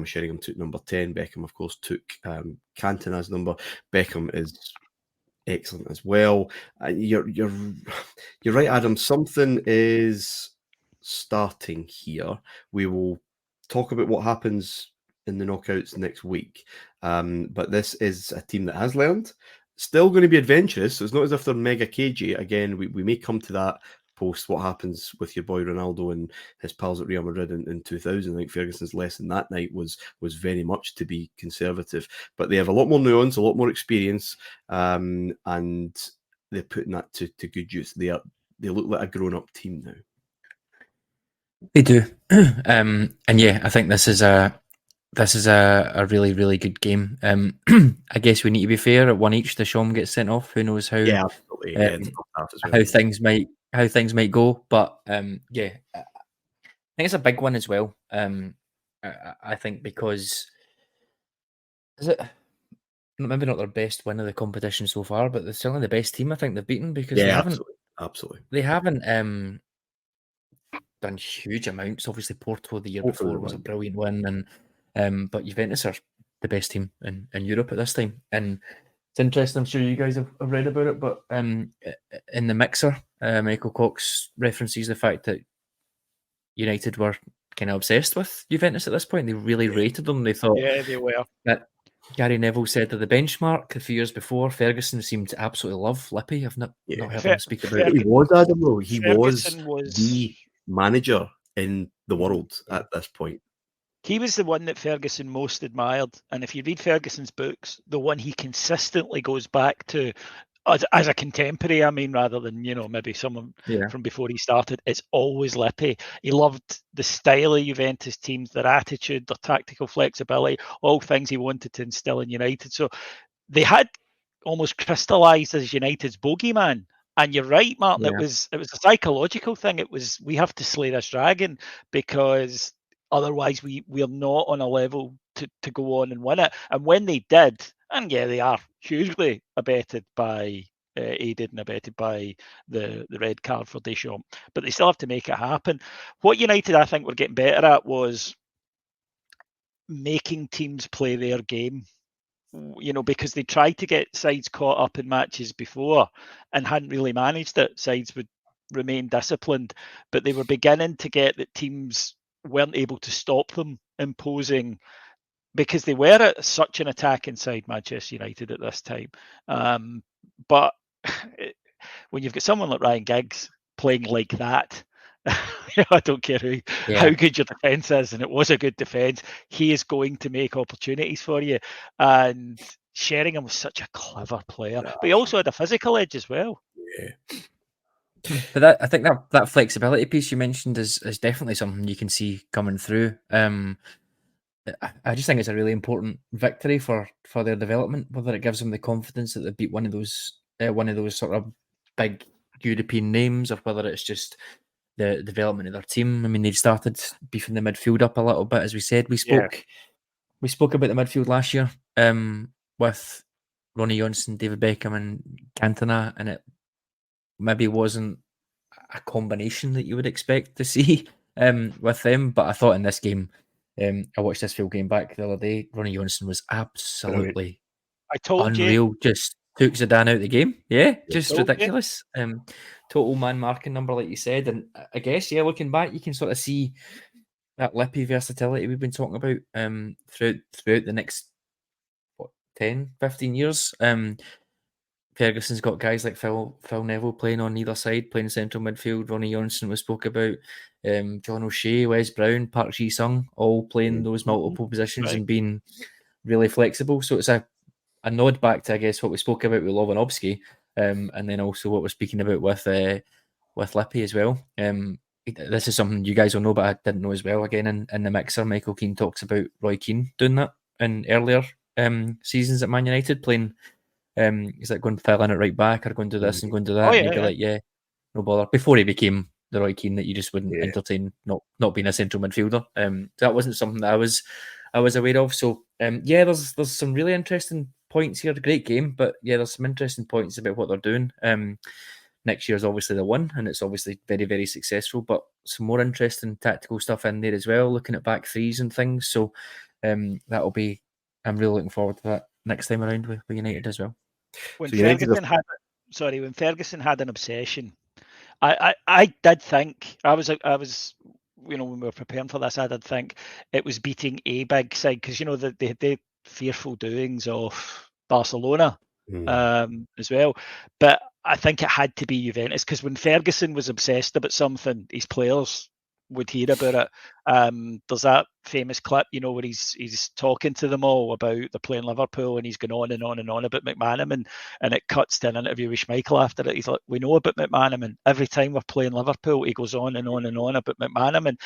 Sheringham took number 10. Beckham, of course, took Cantona's number. Beckham is excellent as well. You're right, Adam. Something is starting here. We will talk about what happens in the knockouts next week. But this is a team that has learned. Still going to be adventurous. So it's not as if they're mega cagey. Again, we may come to that post what happens with your boy Ronaldo and his pals at Real Madrid in 2000. I think Ferguson's lesson that night was very much to be conservative. But they have a lot more nuance, a lot more experience, and they're putting that to good use. They look like a grown-up team now. They do. And yeah, I think this is a really, really good game. I guess we need to be fair. At one each, Deschamps gets sent off. Who knows how? Yeah, absolutely. How things might go. But yeah, I think it's a big one as well. I think because is it maybe not their best win of the competition so far, but they're certainly the best team I think they've beaten because they haven't done huge amounts. Obviously, Porto the year before was a brilliant win, and but Juventus are the best team in Europe at this time. And it's interesting. I'm sure you guys have read about it, but in the mixer, Michael Cox references the fact that United were kind of obsessed with Juventus at this point. They really rated them. They thought, they were. That Gary Neville said they're the benchmark. A few years before, Ferguson seemed to absolutely love Lippi. I've not heard him speak about it. He was, Adam, though. He was the manager in the world at this point. He was the one that Ferguson most admired. And if you read Ferguson's books, the one he consistently goes back to as a contemporary, I mean, rather than, maybe someone from before he started, it's always Lippi. He loved the style of Juventus teams, their attitude, their tactical flexibility, all things he wanted to instill in United. So they had almost crystallised as United's bogeyman. And you're right, Martin, it was a psychological thing. It was, we have to slay this dragon because otherwise we're not on a level to go on and win it. And when they did, and they are hugely aided and abetted by the red card for Deschamps, but they still have to make it happen. What United, I think, were getting better at was making teams play their game. Because they tried to get sides caught up in matches before and hadn't really managed it. Sides would remain disciplined, but they were beginning to get that teams weren't able to stop them imposing, because they were at such an attack inside Manchester United at this time. But when you've got someone like Ryan Giggs playing like that, I don't care how good your defence is, and it was a good defence, he is going to make opportunities for you. And Sheringham was such a clever player, but he also had a physical edge as well. Yeah. But I think that flexibility piece you mentioned is definitely something you can see coming through. I just think it's a really important victory for their development, whether it gives them the confidence that they beat one of those sort of big European names, or whether it's just the development of their team. I mean, they've started beefing the midfield up a little bit, as we said. We spoke about the midfield last year with Ronnie Johnson, David Beckham, and Cantona, and it maybe wasn't a combination that you would expect to see with them. But I thought in this game, I watched this full game back the other day. Ronnie Johnson was absolutely unreal. Just took Zidane out of the game. Just ridiculous. Total man marking number, like you said. And I guess, looking back, you can sort of see that Lippi versatility we've been talking about throughout the next 10, 15 years. Ferguson's got guys like Phil Neville playing on either side, playing central midfield. Ronnie Johnson was spoke about. John O'Shea, Wes Brown, Park Ji-sung, all playing those multiple positions and being really flexible. So it's a nod back to, I guess, what we spoke about with Lobanovsky, and then also what we're speaking about with Lippi as well. this is something you guys will know, but I didn't know as well. Again, in the mixer, Michael Keane talks about Roy Keane doing that in earlier seasons at Man United, playing. He's like going to fill in at right back or going to do this and going to do that. And he'd be like, yeah, no bother. Before he became the Roy Keane that you just wouldn't entertain not being a central midfielder. That wasn't something that I was aware of. So there's some really interesting points here. Great game, but there's some interesting points about what they're doing. Next year is obviously the one, and it's obviously very, very successful, but some more interesting tactical stuff in there as well, looking at back threes and things. So that'll be, I'm really looking forward to that next time around with United as well. When Ferguson had an obsession, I did think I was when we were preparing for this, I did think it was beating a big side because the fearful doings of Barcelona as well, but I think it had to be Juventus because when Ferguson was obsessed about something, his players would hear about it. There's that famous clip, where he's talking to them all about they're playing Liverpool and he's going on and on and on about McManaman, and it cuts to an interview with Schmeichel after it. He's like, we know about McManaman. Every time we're playing Liverpool, he goes on and on and on about McManaman.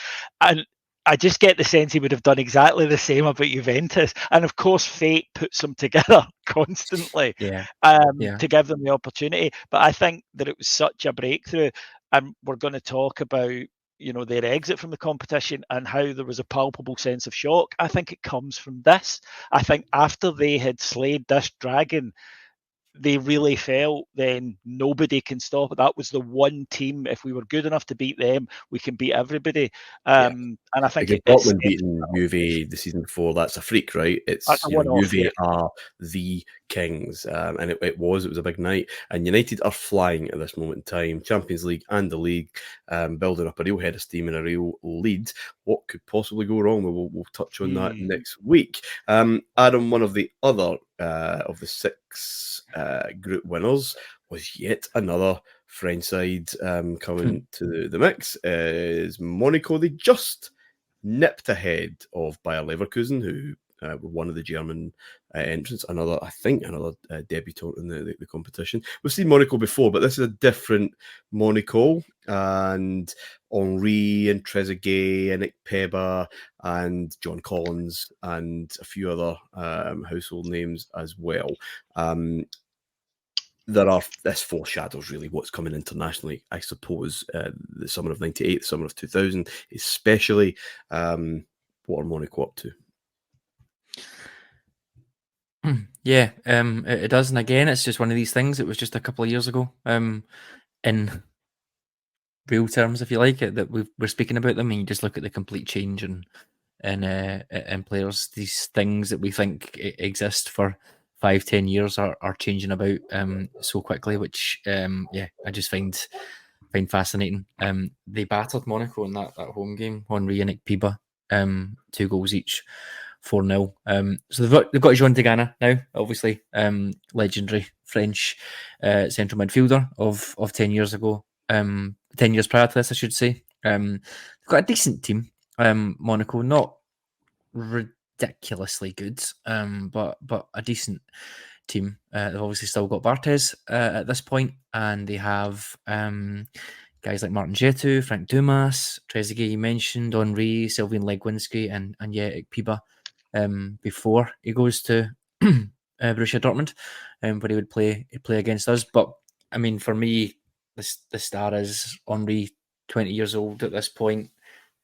And I just get the sense he would have done exactly the same about Juventus. And of course, fate puts them together constantly to give them the opportunity. But I think that it was such a breakthrough. And we're going to talk about their exit from the competition and how there was a palpable sense of shock. I think it comes from this. I think after they had slayed this dragon, they really felt then nobody can stop it. That was the one team. If we were good enough to beat them, we can beat everybody. And I think Dortmund beating Juve the season before, that's a freak, right? It's Juve are the kings, and it was a big night. And United are flying at this moment in time, Champions League and the league, building up a real head of steam and a real lead. What could possibly go wrong? We'll touch on that next week. Adam, one of the other of the 6 group winners was yet another French side coming to the mix. Is Monaco. They just nipped ahead of Bayer Leverkusen, who were one of the German entrants. Another debutant in the competition. We've seen Monaco before, but this is a different Monaco. And Henry and Trezeguet and Ikpeba and John Collins and a few other household names as well. This foreshadows really what's coming internationally, I suppose. The summer of 98, the summer of 2000, especially. What are Monaco up to? Yeah, it does. And again, it's just one of these things. It was just a couple of years ago. In real terms, if you like it, that we're speaking about them, and you just look at the complete change in players. These things that we think exist for 5-10 years are changing about so quickly, which I just find fascinating. They battered Monaco in that home game. Henry and Ikpeba, 2 goals each, 4-0. So they've got Jean Tigana now, obviously, legendary French central midfielder of 10 years ago. 10 years prior to this, I should say. They've got a decent team. Monaco, not ridiculously good, but a decent team. They've obviously still got Barthez at this point, and they have guys like Martin Jetu, Frank Dumas, Trezeguet you mentioned, Henry, Sylvain Legwinski, and Ikpeba before he goes to Borussia Dortmund, where he would play against us. But I mean, for me, the star is Henry, 20 years old at this point,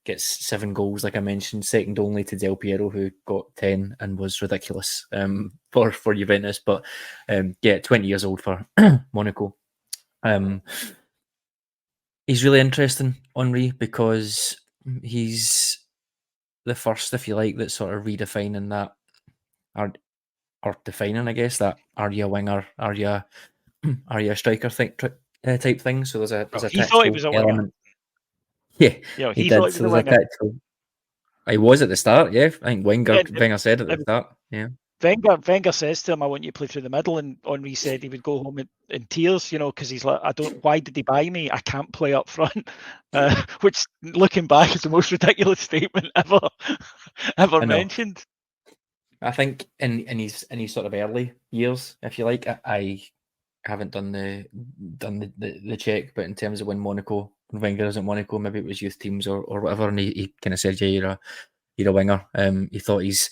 gets 7 goals, like I mentioned, second only to Del Piero, who got 10 and was ridiculous for Juventus. But 20 years old for Monaco. He's really interesting, Henry, because he's the first, if you like, that's sort of redefining that, or defining, I guess, that are you a winger, are you a striker type thing. So there's a he thought he was a winger. Element. Yeah, he did. So there's a tactical. He was at the start, yeah. I think Wenger said at the start, yeah. Wenger says to him, "I want you to play through the middle," and Henry said he would go home in tears, because he's like, why did he buy me? I can't play up front," which, looking back, is the most ridiculous statement ever mentioned. I think in his sort of early years, if you like, I haven't done the check, but in terms of when Wenger was at Monaco, maybe it was youth teams or whatever, and he kind of said, yeah, you're a winger. He thought his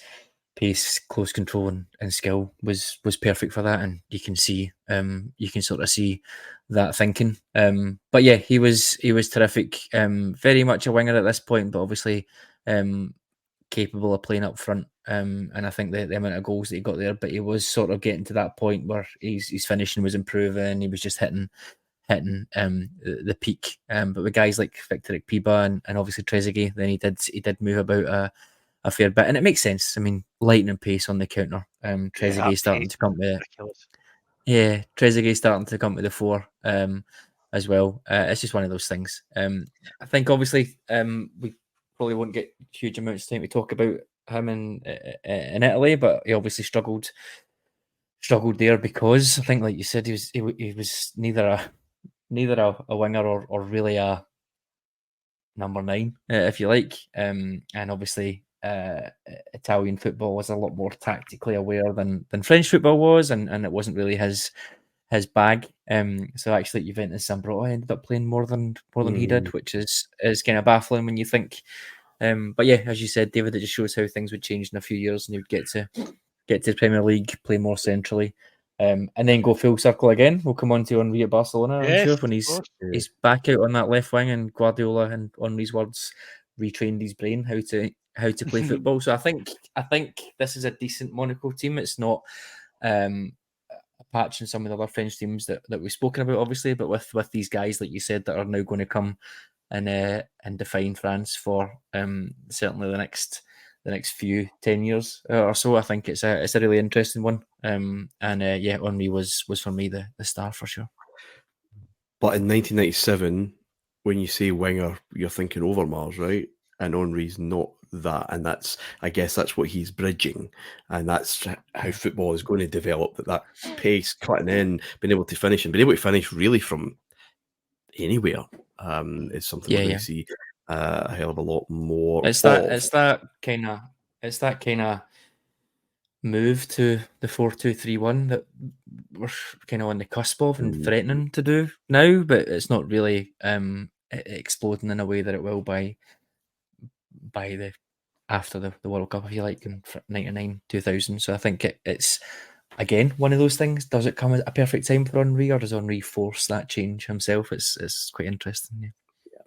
pace, close control, and skill was perfect for that, and you can sort of see that thinking. But yeah, he was terrific. Very much a winger at this point, but obviously capable of playing up front. And I think the amount of goals that he got there, but he was sort of getting to that point where his finishing was improving. He was just hitting the peak. But with guys like Victor Piba and obviously Trezeguet, then he did move about a fair bit, and it makes sense. I mean, lightning pace on the counter. Trezeguet starting to come to Trezeguet starting to come to the fore as well. It's just one of those things. I think obviously we probably won't get huge amounts of time to talk about him in Italy, but he obviously struggled there because I think, like you said, he was neither a winger or really a number 9, if you like. And obviously, Italian football was a lot more tactically aware than French football was, and it wasn't really his bag. So actually, at Juventus, Zambrotta ended up playing more than he did, which is kind of baffling when you think. But yeah, as you said, David, it just shows how things would change in a few years, and he would get to the Premier League, play more centrally, and then go full circle again. We'll come on to Henry at Barcelona, I'm sure, when he's back out on that left wing, and Guardiola, and Henry's words, retrained his brain how to play football. So I think this is a decent Monaco team. It's not a patch in some of the other French teams that we've spoken about, obviously, but with these guys, like you said, that are now going to come and define France for certainly the next few 10 years or so. I think it's a really interesting one. Yeah, Henry was for me the star for sure. But in 1997, when you say winger, you're thinking Overmars, right? And Henry's not that, and I guess that's what he's bridging, and that's how football is going to develop. That pace, cutting in, being able to finish really from anywhere is something we're going to see a hell of a lot more. It's that kind of move to the 4-2-3-1 that we're kind of on the cusp of and threatening to do now, but it's not really exploding in a way that it will by after the World Cup, if you like, in 99, 2000. So I think it's again one of those things. Does it come at a perfect time for Henry, or does Henry force that change himself? It's quite interesting. Yeah.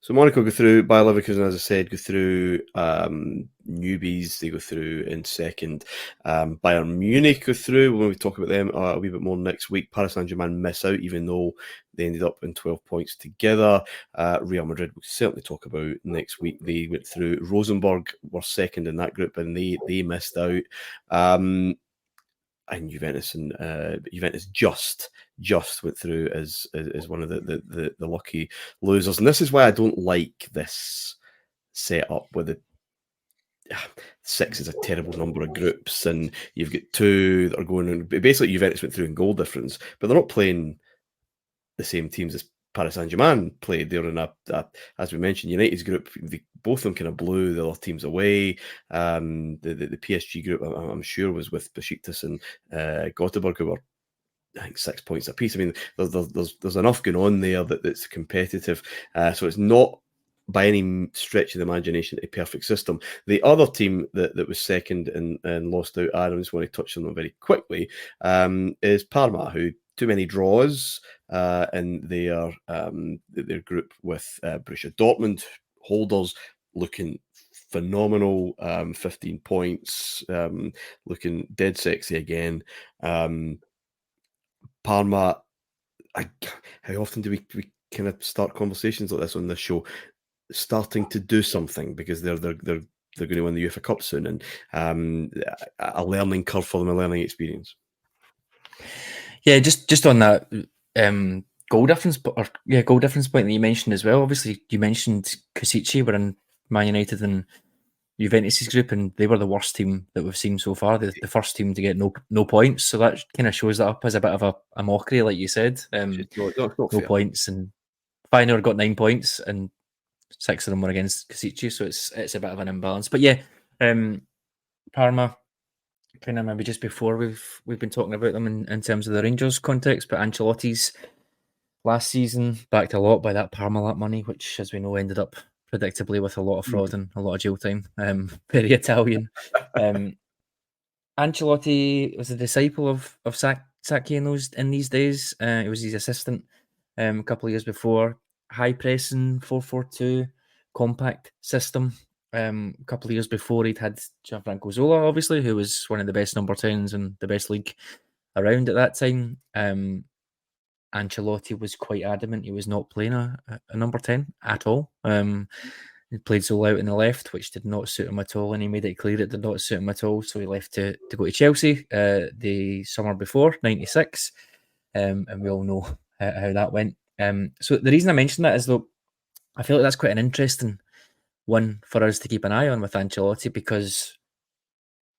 So Monaco go through, Bayer Leverkusen, as I said, go through newbies. They go through in second. Bayern Munich go through. When we talk about them a wee bit more next week. Paris Saint-Germain miss out, even though they ended up in 12 points together. Real Madrid we'll certainly talk about next week. They went through. Rosenborg were second in that group, and they missed out. And Juventus just went through as one of the lucky losers. And this is why I don't like this setup where the 6 is a terrible number of groups, and you've got 2 that are going in. Basically, Juventus went through in goal difference, but they're not playing the same teams as Paris Saint-Germain played. They're in a as we mentioned, United's group. Both of them kind of blew the other teams away. The PSG group, I'm sure, was with Besiktas and Göteborg, who were, I think, 6 points apiece. I mean, there's enough going on there that's competitive. So it's not by any stretch of the imagination a perfect system. The other team that was second and lost out, I just want to touch on them very quickly, is Parma, who too many draws in their group with Borussia Dortmund, holders, looking phenomenal, 15 points, looking dead sexy again. Parma, how often do we kind of start conversations like this on this show? Starting to do something, because they're going to win the UEFA Cup soon, and a learning curve for them, a learning experience. Yeah, just on that goal difference point that you mentioned as well. Obviously, you mentioned Kosici were in Man United and Juventus's group, and they were the worst team that we've seen so far. The first team to get no points, so that kind of shows that up as a bit of a mockery, like you said. No points, and Feyenoord got 9 points, and 6 of them were against Kosici, so it's a bit of an imbalance. But yeah, Parma kind of maybe just before we've been talking about them in terms of the Rangers context, but Ancelotti's last season backed a lot by that Parmalat money, which, as we know, ended up predictably with a lot of fraud and a lot of jail time. Very Italian. Ancelotti was a disciple of Sacchi in these days. He was his assistant a couple of years before. High pressing, 4-4-2, compact system. A couple of years before, he'd had Gianfranco Zola, obviously, who was one of the best number 10s in the best league around at that time. Ancelotti was quite adamant he was not playing a number 10 at all. He played Zola out in the left, which did not suit him at all, and he made it clear it did not suit him at all. So he left to go to Chelsea the summer before, 96, and we all know how that went. So the reason I mention that is, though, I feel like that's quite an interesting one for us to keep an eye on with Ancelotti, because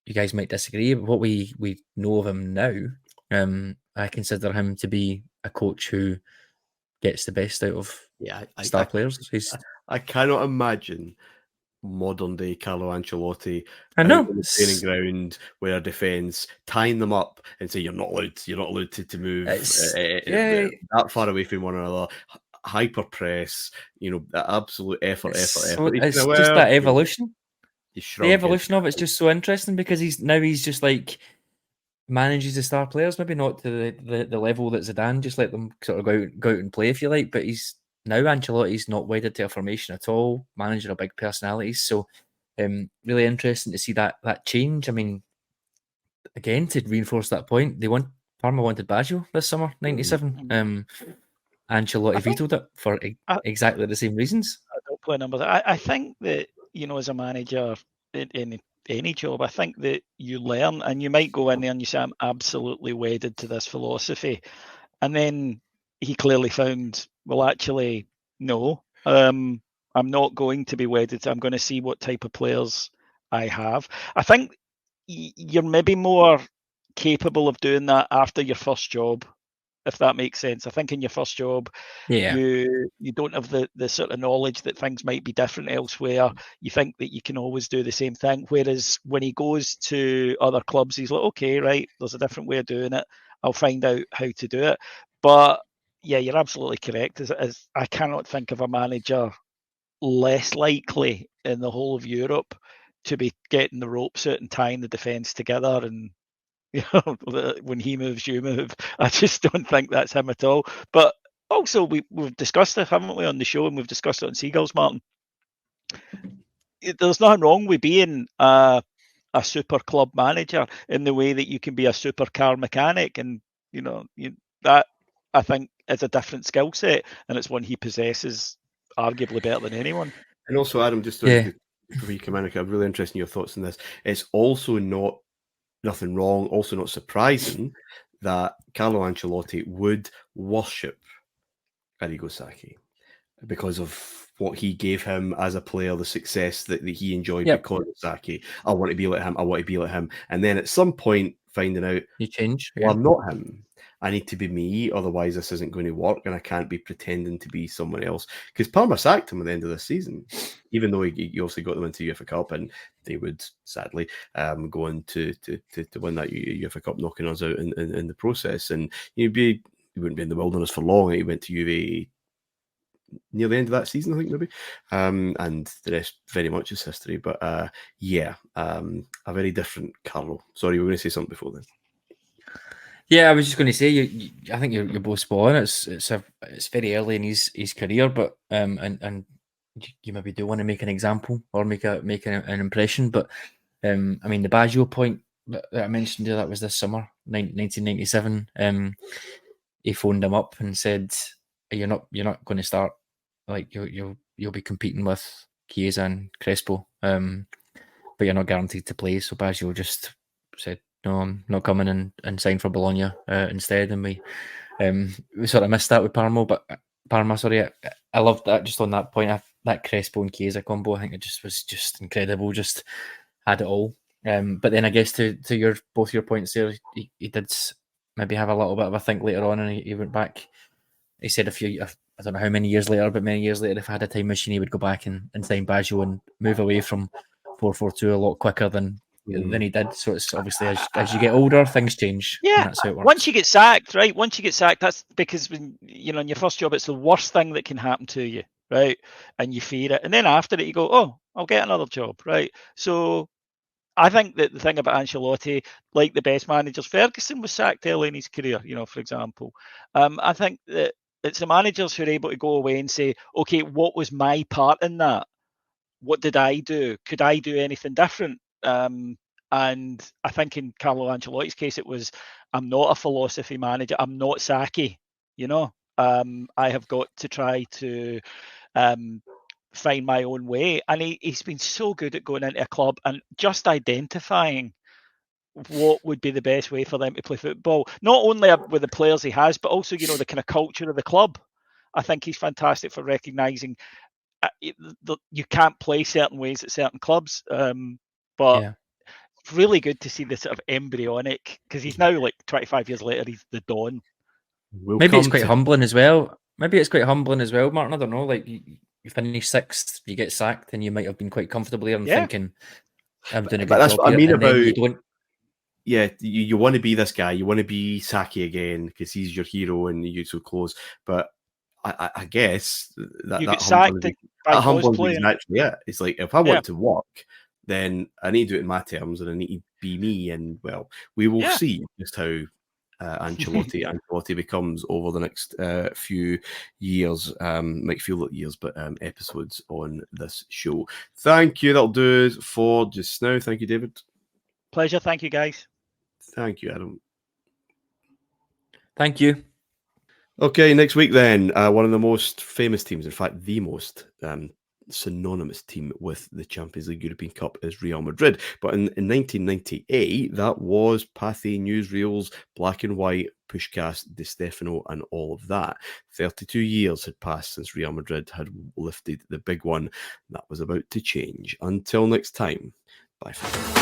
you guys might disagree, but what we know of him now, I consider him to be a coach who gets the best out of star players. I cannot imagine modern day Carlo Ancelotti I know out on the training ground with a defence, tying them up and say you're not allowed to move that far away from one another. Hyper press, absolute effort. It's just that evolution. The evolution of it's just so interesting, because he's just like manages the star players, maybe not to the level that Zidane just let them sort of go out and play, if you like, but Ancelotti's not wedded to a formation at all, managing a big personalities. So really interesting to see that change. I mean, again, to reinforce that point, Parma wanted Baggio this summer, 97. Ancelotti vetoed it for exactly the same reasons. I don't play numbers. I think that, as a manager in any job, I think that you learn, and you might go in there and you say, I'm absolutely wedded to this philosophy. And then he clearly found, well, actually, no, I'm not going to be wedded. I'm going to see what type of players I have. I think you're maybe more capable of doing that after your first job, if that makes sense. I think in your first job, you don't have the sort of knowledge that things might be different elsewhere. You think that you can always do the same thing. Whereas when he goes to other clubs, he's like, okay, right, there's a different way of doing it. I'll find out how to do it. But yeah, you're absolutely correct. As I cannot think of a manager less likely in the whole of Europe to be getting the ropes out and tying the defence together, and when he moves, you move. I just don't think that's him at all. But also, we've discussed it, haven't we, on the show, and we've discussed it on Seagulls, Martin. There's nothing wrong with being a super club manager in the way that you can be a super car mechanic, and that, I think, is a different skill set, and it's one he possesses arguably better than anyone. And also, Adam, just before you come in, I'm really interested in your thoughts on this. It's also nothing wrong, also not surprising that Carlo Ancelotti would worship Arrigo Sacchi because of what he gave him as a player, the success that he enjoyed because of Sacchi. I want to be like him. And then at some point, finding out, you change. Well, I'm not him. I need to be me, otherwise this isn't going to work, and I can't be pretending to be someone else. Because Parma sacked him at the end of the season, even though he also got them into UEFA Cup, and they would sadly go on to win that UEFA Cup, knocking us out in the process. And he wouldn't be in the wilderness for long. He went to Juve near the end of that season, I think, maybe. And the rest very much is history. But a very different Carlo. Sorry, you were going to say something before then. Yeah, I was just going to say, I think you're both spot on. It's very early in his career, but and you maybe do want to make an example or make an impression. But I mean, the Baggio point that I mentioned there, that was this summer, 1997. He phoned him up and said, "You're not going to start. Like you'll be competing with Chiesa and Crespo, but you're not guaranteed to play." So Baggio just said, "No, I'm not coming," and signed for Bologna instead. And we sort of missed that with Parma. Sorry, I loved that. Just on that point, that Crespo and Chiesa combo, I think it was just incredible. Just had it all. But then I guess to both your points there, he did maybe have a little bit of a think later on, and he went back. He said I don't know how many years later, but many years later, if I had a time machine, he would go back and sign Baggio and move away from 4-4-2 a lot quicker than than he did. So it's obviously as you get older, things change. Yeah, and that's how it works. once you get sacked, right? Once you get sacked, that's because when in your first job, it's the worst thing that can happen to you, right? And you fear it, and then after it, you go, "Oh, I'll get another job," right? So I think that the thing about Ancelotti, like the best managers, Ferguson was sacked early in his career, for example. I think that it's the managers who are able to go away and say, "Okay, what was my part in that? What did I do? Could I do anything different?" And I think in Carlo Ancelotti's case, it was, I'm not a philosophy manager. I'm not Saki. I have got to try to find my own way. And he's been so good at going into a club and just identifying what would be the best way for them to play football. Not only with the players he has, but also, the kind of culture of the club. I think he's fantastic for recognising you can't play certain ways at certain clubs. But it's really good to see this sort of embryonic, because he's now like 25 years later, he's the Don. Maybe it's quite humbling as well. Martin. I don't know. Like you finish sixth, you get sacked, and you might have been quite comfortable there and thinking, "I'm doing a good that's job what here." I mean and about. Then you don't. Yeah, you want to be this guy. You want to be Saki again because he's your hero and you're so close. But I guess that you that get sacked by humbling is naturally it. It's like, if I want to work, then I need to do it in my terms and I need to be me. And well, we will see just how Ancelotti becomes over the next few years. Might feel like years, but episodes on this show. Thank you. That'll do it for just now. Thank you, David. Pleasure. Thank you, guys. Thank you, Adam. Thank you. Okay, next week then, one of the most famous teams, in fact, the most synonymous team with the Champions League European Cup is Real Madrid. But in 1998, that was Pathé Newsreel's Black and White, Puskás, Di Stefano, and all of that. 32 years had passed since Real Madrid had lifted the big one. That was about to change. Until next time, bye for now.